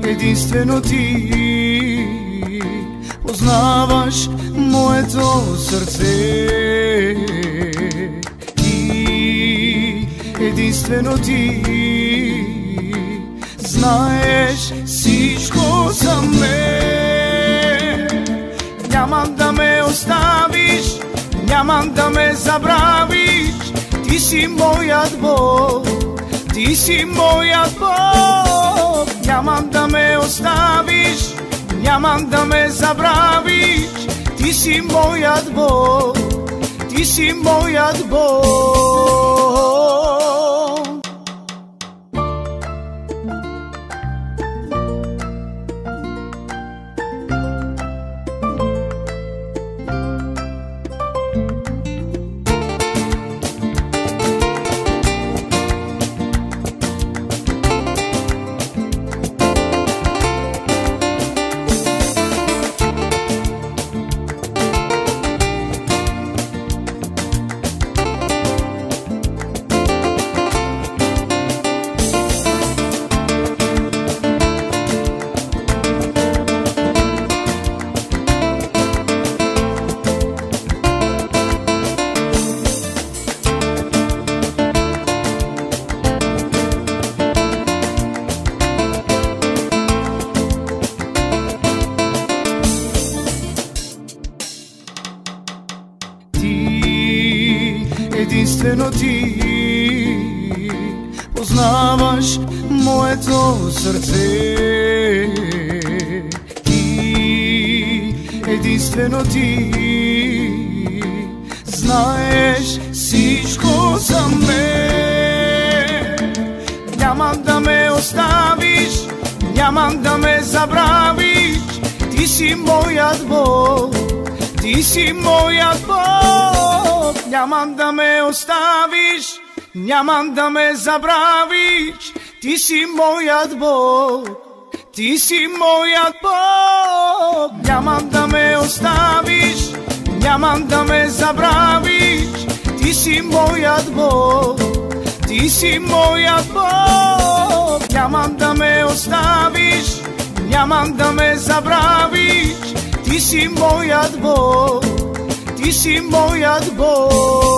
Единствено ти познаваш моето сърце. Ти, единствено ти знаеш всичко за мен. Нямам да ме оставиш, нямам да ме забравиш. Ти си моят Бог, ти си моят Бог. Нямам да ме оставиш, нямам да ме забравиш. Ти си моят Бог, ти си моят Бог. Единствено ти познаваш моето сърце. Ти, единствено ти знаеш всичко за мен. Нямам да ме оставиш, нямам да ме забравиш. Ти си моят Бог, ти си моят Бог. Нямам да ме оставиш, нямам да ме забравиш. Ти си моят Бог, ти си моят Бог. Нямам да ме оставиш, нямам да ме забравиш. Ти си моят Бог, ти си моят Бог. Нямам да ме оставиш, нямам да ме забравиш. Ти си моят Бог, ти си моят Бог.